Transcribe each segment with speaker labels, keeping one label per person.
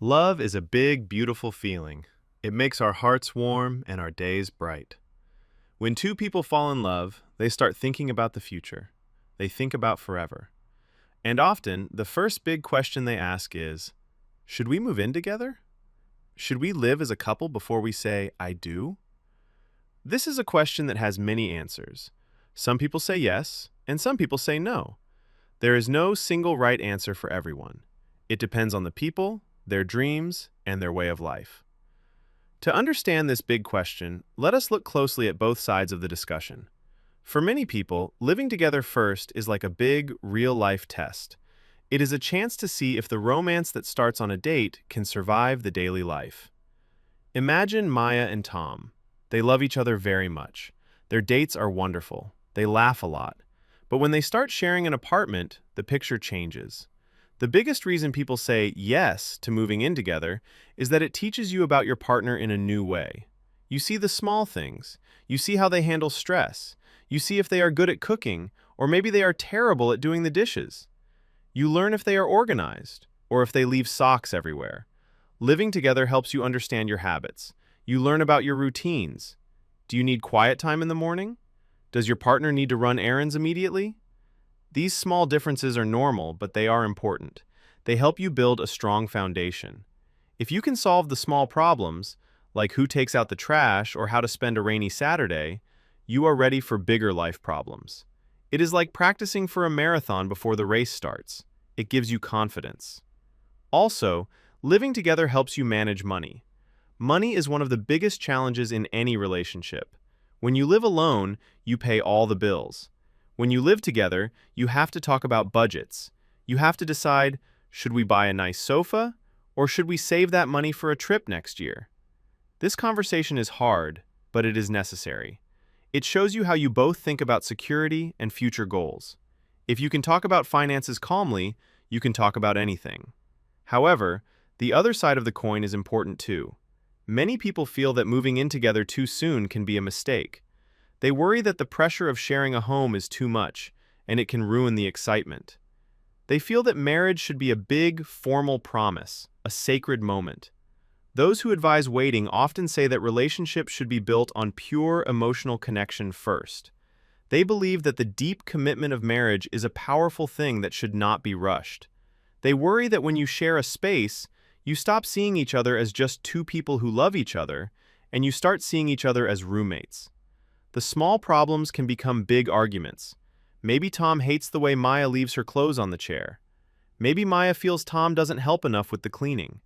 Speaker 1: Love is a big, beautiful feeling. It makes our hearts warm and our days bright. When two people fall in love, they start thinking about the future. They think about forever. And often, the first big question they ask is, should we move in together? Should we live as a couple before we say, I do? This is a question that has many answers. Some people say yes, and some people say no. There is no single right answer for everyone. It depends on the people, their dreams, and their way of life. To understand this big question, let us look closely at both sides of the discussion. For many people, living together first is like a big, real-life test. It is a chance to see if the romance that starts on a date can survive the daily life. Imagine Maya and Tom. They love each other very much. Their dates are wonderful. They laugh a lot. But when they start sharing an apartment, the picture changes. The biggest reason people say yes to moving in together is that it teaches you about your partner in a new way. You see the small things. You see how they handle stress. You see if they are good at cooking, or maybe they are terrible at doing the dishes. You learn if they are organized, or if they leave socks everywhere. Living together helps you understand your habits. You learn about your routines. Do you need quiet time in the morning? Does your partner need to run errands immediately? These small differences are normal, but they are important. They help you build a strong foundation. If you can solve the small problems, like who takes out the trash or how to spend a rainy Saturday, you are ready for bigger life problems. It is like practicing for a marathon before the race starts. It gives you confidence. Also, living together helps you manage money. Money is one of the biggest challenges in any relationship. When you live alone, you pay all the bills. When you live together, you have to talk about budgets. You have to decide, should we buy a nice sofa, or should we save that money for a trip next year? This conversation is hard, but it is necessary. It shows you how you both think about security and future goals. If you can talk about finances calmly, you can talk about anything. However, the other side of the coin is important too. Many people feel that moving in together too soon can be a mistake. They worry that the pressure of sharing a home is too much, and it can ruin the excitement. They feel that marriage should be a big, formal promise, a sacred moment. Those who advise waiting often say that relationships should be built on pure emotional connection first. They believe that the deep commitment of marriage is a powerful thing that should not be rushed. They worry that when you share a space, you stop seeing each other as just two people who love each other, and you start seeing each other as roommates. The small problems can become big arguments. Maybe Tom hates the way Maya leaves her clothes on the chair. Maybe Maya feels Tom doesn't help enough with the cleaning.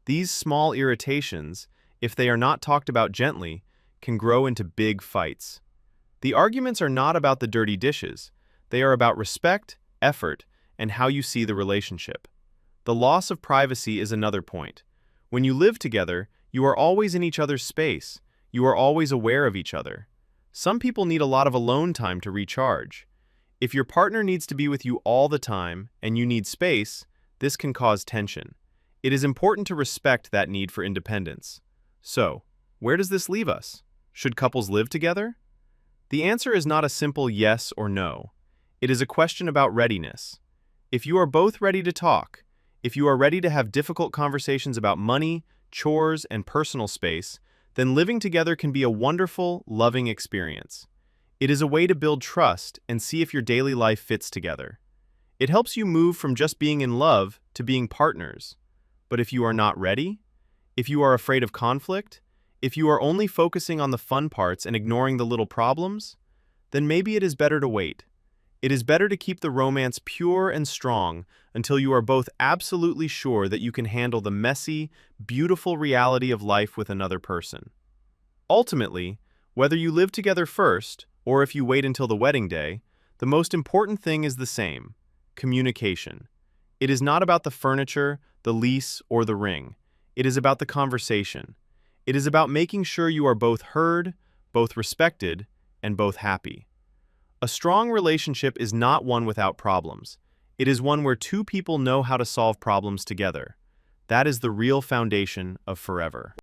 Speaker 1: These small irritations, if they are not talked about gently, can grow into big fights. The arguments are not about the dirty dishes. They are about respect, effort, and how you see the relationship. The loss of privacy is another point. When you live together, you are always in each other's space. You are always aware of each other. Some people need a lot of alone time to recharge. If your partner needs to be with you all the time and you need space, this can cause tension. It is important to respect that need for independence. So, where does this leave us? Should couples live together? The answer is not a simple yes or no. It is a question about readiness. If you are both ready to talk, if you are ready to have difficult conversations about money, chores, and personal space, then living together can be a wonderful, loving experience. It is a way to build trust and see if your daily life fits together. It helps you move from just being in love to being partners. But if you are not ready, if you are afraid of conflict, if you are only focusing on the fun parts and ignoring the little problems, then maybe it is better to wait. It is better to keep the romance pure and strong until you are both absolutely sure that you can handle the messy, beautiful reality of life with another person. Ultimately, whether you live together first or if you wait until the wedding day, the most important thing is the same: communication. It is not about the furniture, the lease, or the ring. It is about the conversation. It is about making sure you are both heard, both respected, and both happy. A strong relationship is not one without problems. It is one where two people know how to solve problems together. That is the real foundation of forever.